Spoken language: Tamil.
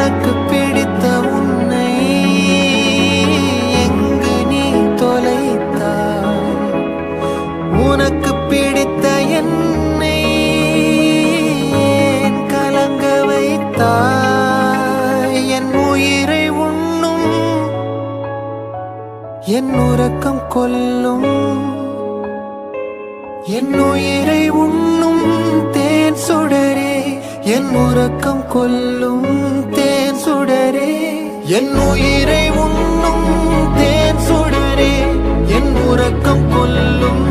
எனக்கு பிடித்த உன்னை எங்கு நீ தொலைத்தாய்? உனக்கு பிடித்த என்னை ஏன் கலங்க வைத்தாய்? என் உயிரை உண்ணும் என் உறக்கம் கொல்லும், என் உயிரை உண்ணும் தேன் சுடரே, என் உறக்கம் கொல்லும் தேன் சுடரே. என் உயிரை உண்ணும் தேன் சுடரே, என் உறக்கம் கொல்லும்